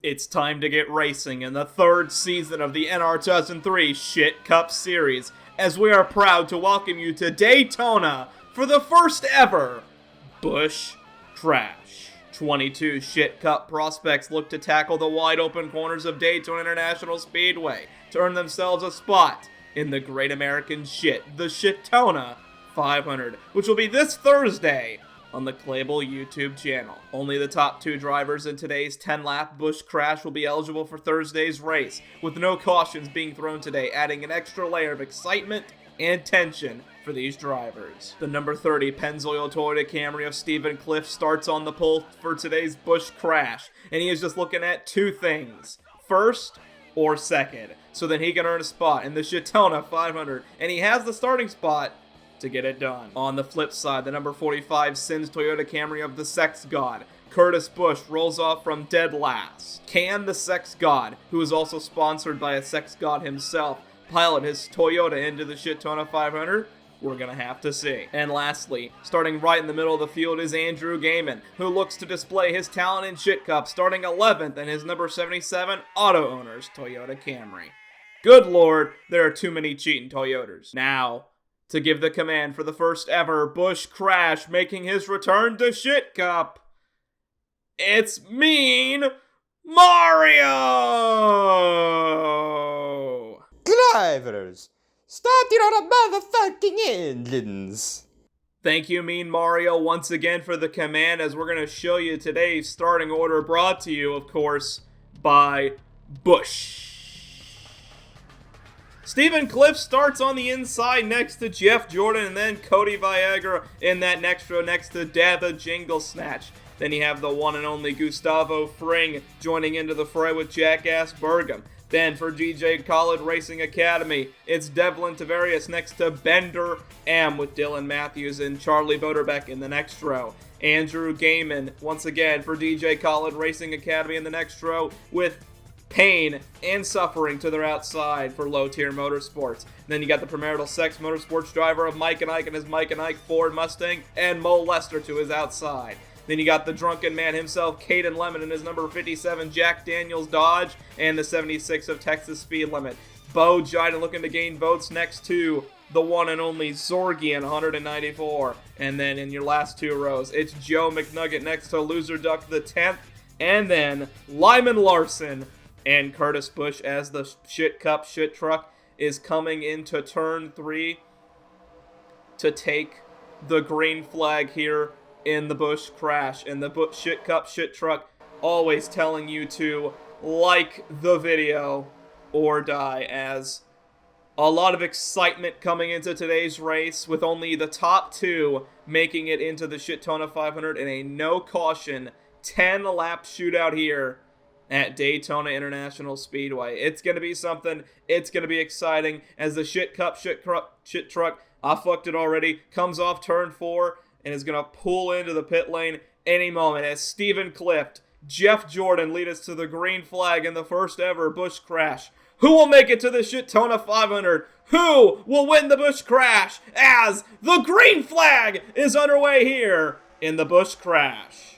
It's time to get racing in the third season of the NR2003 ShitCup Series, as we are proud to welcome you to Daytona for the first ever Busch Crash. 22 ShitCup prospects look to tackle the wide-open corners of Daytona International Speedway to earn themselves a spot in the Great American Shit, the Shittona 500, which will be this Thursday on the Clabel YouTube channel. Only the top 2 drivers in today's 10-lap Busch Crash will be eligible for Thursday's race, with no cautions being thrown today, adding an extra layer of excitement and tension for these drivers. The number 30 Pennzoil Toyota Camry of Stephen Cliff starts on the pole for today's Busch Crash, and he is just looking at 2 things: first or second, so that he can earn a spot in the Shittona 500, and he has the starting spot to get it done. On the flip side, the number 45 Sins Toyota Camry of the Sex God, Curtis Busch, rolls off from dead last. Can the Sex God, who is also sponsored by a Sex God himself, pilot his Toyota into the Shittona 500? We're gonna have to see. And lastly, starting right in the middle of the field is Andrew Gaiman, who looks to display his talent in ShitCup, starting 11th in his number 77 Auto Owners Toyota Camry. Good lord, there are too many cheating Toyotas. Now, to give the command for the first ever Busch Crash making his return to ShitCup, it's Mean Mario! Drivers, start your motherfucking engines! Thank you, Mean Mario, once again for the command, as we're going to show you today's starting order, brought to you, of course, by Busch. Stephen Cliff starts on the inside next to Jeff Jordan, and then Cody Viagra in that next row next to Dava Jingle Snatch. Then you have the one and only Gustavo Fring joining into the fray with Jackass Burgum. Then for DJ Khaled Racing Academy, it's Devlin Tavarius next to Bender M with Dylan Matthews and Charlie Boderbeck in the next row. Andrew Gaiman, once again, for DJ Khaled Racing Academy in the next row with pain and suffering to their outside for low-tier motorsports. Then you got the premarital sex motorsports driver of Mike and Ike and his Mike and Ike Ford Mustang, and Mo Lester to his outside. Then you got the drunken man himself, Caden Lemon, in his number 57 Jack Daniels Dodge, and the 76 of Texas Speed Limit. Bo Jiden looking to gain votes next to the one and only Zorgian 194. And then in your last 2 rows, it's Joe McNugget next to Loser Duck the 10th, and then Lyman Larson and Curtis Busch as the ShitCup shit truck is coming into turn 3 to take the green flag here in the Busch Crash. And the ShitCup shit truck always telling you to like the video or die, as a lot of excitement coming into today's race, with only the top 2 making it into the Shittona 500 in a no caution 10-lap shootout here at Daytona International Speedway. It's going to be something. It's going to be exciting as the ShitCup shit truck, I fucked it already, comes off turn 4 and is going to pull into the pit lane any moment as Stephen Cliff, Jeff Jordan lead us to the green flag in the first ever Busch Crash. Who will make it to the Shittona 500? Who will win the Busch Crash as the green flag is underway here in the Busch Crash?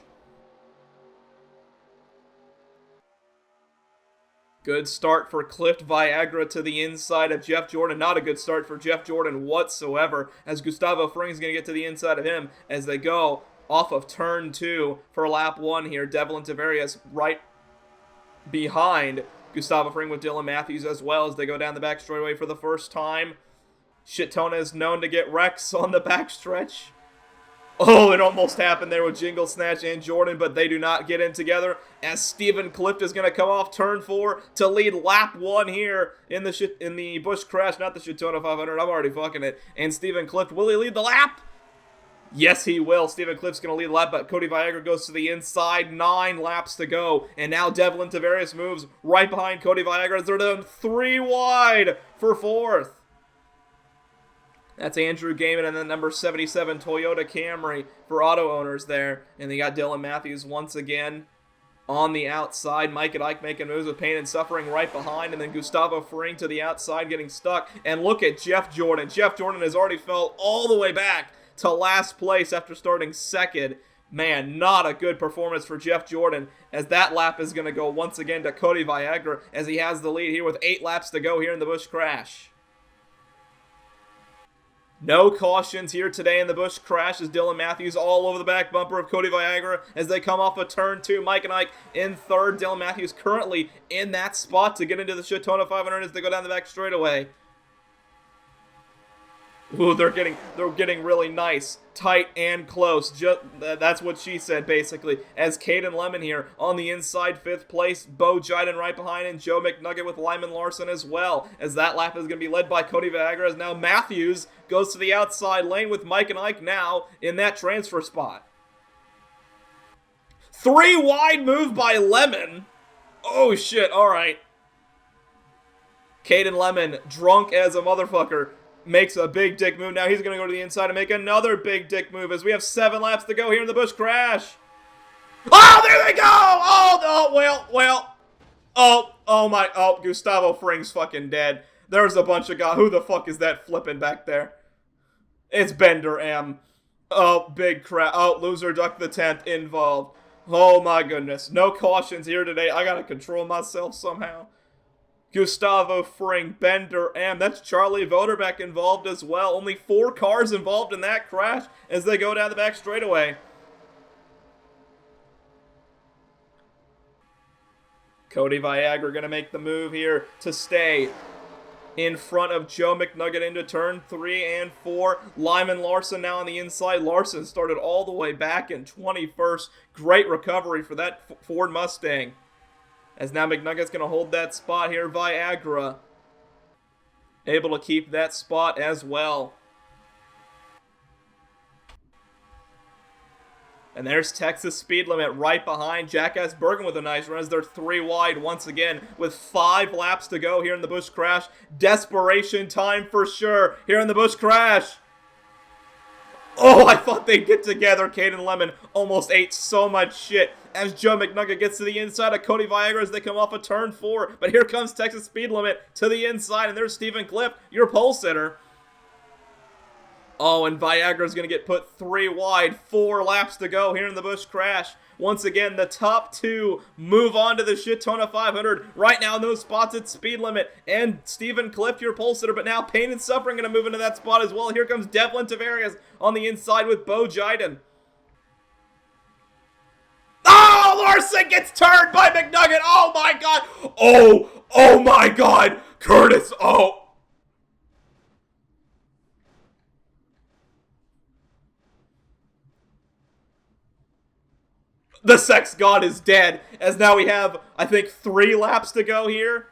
Good start for Cliff Viagra to the inside of Jeff Jordan. Not a good start for Jeff Jordan whatsoever, as Gustavo Fring is going to get to the inside of him as they go off of turn 2 for lap 1 here. Devlin Tavarius right behind Gustavo Fring with Dylan Matthews as well as they go down the back straightaway for the first time. Shittona is known to get wrecks on the backstretch. Oh, it almost happened there with Jingle Snatch and Jordan, but they do not get in together as Stephen Cliff is going to come off turn 4 to lead lap 1 here in the Busch Crash, not the Shittona 500. I'm already fucking it. And Stephen Cliff, will he lead the lap? Yes, he will. Stephen Cliff's going to lead the lap, but Cody Viagra goes to the inside. 9 laps to go. And now Devlin Tavarius moves right behind Cody Viagra. They're down 3 wide for 4th. That's Andrew Gaiman and the number 77 Toyota Camry for auto owners there. And they got Dylan Matthews once again on the outside. Mike and Ike making moves with pain and suffering right behind. And then Gustavo Fring to the outside getting stuck. And look at Jeff Jordan. Jeff Jordan has already fell all the way back to last place after starting second. Man, not a good performance for Jeff Jordan, as that lap is going to go once again to Cody Viagra, as he has the lead here with 8 laps to go here in the Busch Crash. No cautions here today in the Busch Crash as Dylan Matthews all over the back bumper of Cody Viagra as they come off of turn 2. Mike and Ike in third. Dylan Matthews currently in that spot to get into the Shittona 500 as they go down the back straightaway. Ooh, they're getting really nice, tight, and close. That's what she said, basically. As Caden Lemon here on the inside, 5th place. Bo Jiden right behind, and Joe McNugget with Lyman Larson as well. As that lap is going to be led by Cody Viagra, as now Matthews goes to the outside lane with Mike and Ike now in that transfer spot. 3 wide move by Lemon. Oh, shit, all right. Caden Lemon, drunk as a motherfucker, makes a big dick move. Now he's going to go to the inside and make another big dick move as we have 7 laps to go here in the Busch Crash. Oh, there they go! Oh, Gustavo Fring's fucking dead. There's a bunch of guys. Who the fuck is that flipping back there? It's Bender M. Oh, big crap. Oh, loser duck the 10th involved. Oh my goodness. No cautions here today. I gotta control myself somehow. Gustavo Fring, Bender M. That's Charlie Voderbeck involved as well. Only 4 cars involved in that crash as they go down the back straightaway. Cody Viagra going to make the move here to stay in front of Joe McNugget into turn 3 and 4. Lyman Larson now on the inside. Larson started all the way back in 21st. Great recovery for that Ford Mustang. As now McNugget's going to hold that spot here. Viagra able to keep that spot as well. And there's Texas Speed Limit right behind Jackass Bergen with a nice run as they're 3 wide once again with 5 laps to go here in the Busch Crash. Desperation time for sure here in the Busch Crash. Oh, I thought they'd get together. Caden Lemon almost ate so much shit as Joe McNugget gets to the inside of Cody Viagra as they come off of turn 4. But here comes Texas Speed Limit to the inside, and there's Stephen Cliff, your pole sitter. Oh, and Viagra's going to get put 3 wide. 4 laps to go here in the Busch Crash. Once again, the top 2 move on to the Shittona 500. Right now in those spots, it's Speed Limit and Stephen Cliff, your pole sitter. But now Pain and Suffering going to move into that spot as well. Here comes Devlin Tavarius on the inside with Bo Jiden. Oh, Larson gets turned by McNugget. Oh, my God. Oh, my God. Curtis. Oh. The sex god is dead, as now we have, I think, 3 laps to go here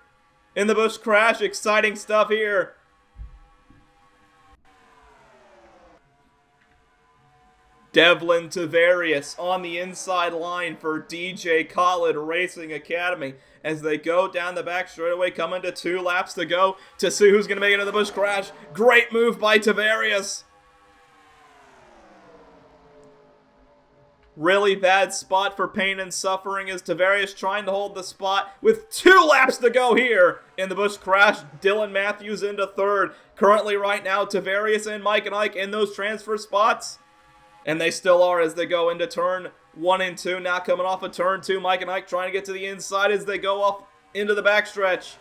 in the Busch Crash. Exciting stuff here. Devlin Tavarius on the inside line for DJ Khaled Racing Academy as they go down the back straightaway, coming to 2 laps to go to see who's going to make it into the Busch Crash. Great move by Tavarius. Really bad spot for Pain and Suffering as Tavarius trying to hold the spot with 2 laps to go here in the Busch Crash. Dylan Matthews into 3rd. Currently right now, Tavarius and Mike and Ike in those transfer spots. And they still are as they go into turn 1 and 2. Now coming off of turn 2, Mike and Ike trying to get to the inside as they go off into the backstretch.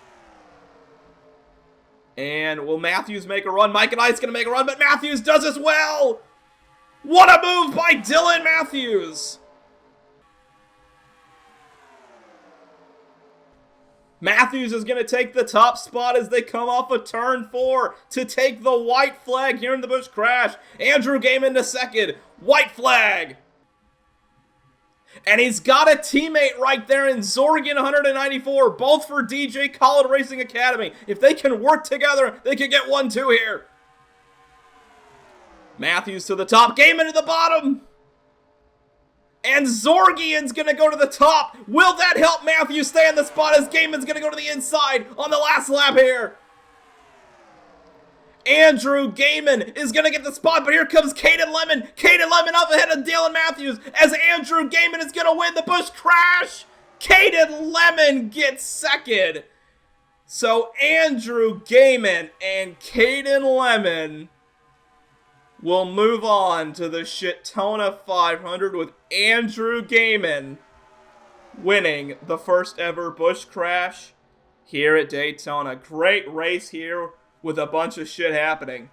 And will Matthews make a run? Mike and Ike's going to make a run, but Matthews does as well! What a move by Dylan Matthews! Matthews is going to take the top spot as they come off of turn 4 to take the white flag here in the Busch Crash. Andrew Gaiman to 2nd. White flag. And he's got a teammate right there in Zorgan 194, both for DJ Khaled Racing Academy. If they can work together, they can get 1-2 here. Matthews to the top, Gaiman to the bottom. And Zorgian's going to go to the top. Will that help Matthews stay on the spot as Gaiman's going to go to the inside on the last lap here? Andrew Gaiman is going to get the spot, but here comes Caden Lemon. Caden Lemon up ahead of Dylan Matthews as Andrew Gaiman is going to win the Busch Crash. Caden Lemon gets 2nd. So Andrew Gaiman and Caden Lemon we'll move on to the Shittona 500 with Andrew Gaiman winning the first ever Busch Crash here at Daytona. Great race here with a bunch of shit happening.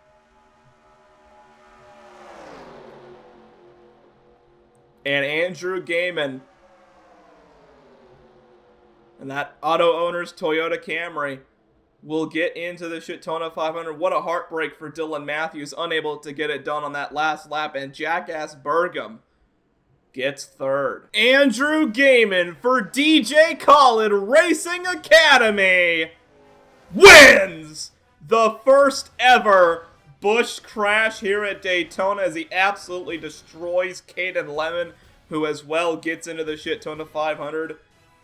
And Andrew Gaiman and that auto owner's Toyota Camry will get into the Shittona 500. What a heartbreak for Dylan Matthews, unable to get it done on that last lap, and Jackass Burgum gets third. Andrew Gaiman for DJ Khaled Racing Academy wins the first ever Busch Crash here at Daytona as he absolutely destroys Caden Lemon, who as well gets into the Shittona 500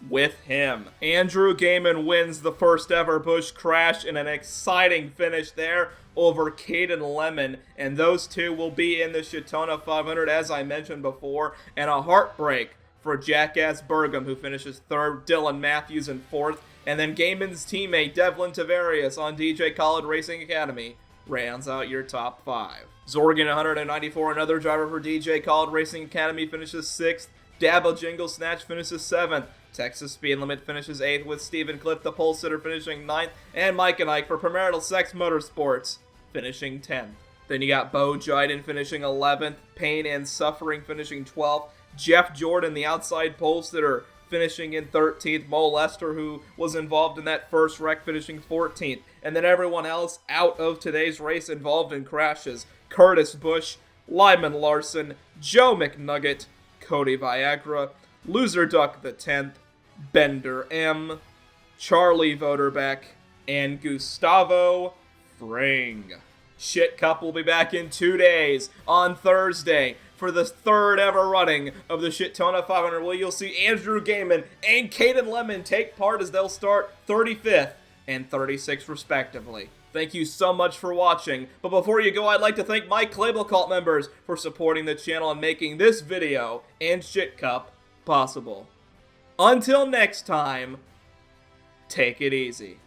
with him. Andrew Gaiman wins the first ever Busch Crash in an exciting finish there over Caden Lemon, and those two will be in the Shittona 500 as I mentioned before, and a heartbreak for Jackass Burgum, who finishes third, Dylan Matthews in fourth, and then Gaiman's teammate Devlin Tavarius on DJ Khaled Racing Academy rounds out your top five. Zorgan 194, another driver for DJ Khaled Racing Academy, finishes sixth. Dabba Jingle Snatch finishes seventh. Texas Speed Limit finishes 8th, with Stephen Cliff, the pole sitter, finishing 9th, and Mike and Ike for Premarital Sex Motorsports finishing 10th. Then you got Bo Jiden finishing 11th, Pain and Suffering finishing 12th, Jeff Jordan, the outside pole sitter, finishing in 13th, Mo Lester, who was involved in that first wreck, finishing 14th, and then everyone else out of today's race involved in crashes: Curtis Busch, Lyman Larson, Joe McNugget, Cody Viagra, Loser Duck the 10th, Bender M, Charlie Voderbeck, and Gustavo Fring. ShitCup will be back in 2 days on Thursday for the third ever running of the Shittona 500, where you'll see Andrew Gaiman and Caden Lemon take part as they'll start 35th and 36th respectively. Thank you so much for watching, but before you go, I'd like to thank my Clabel Cult members for supporting the channel and making this video and ShitCup possible. Until next time, take it easy.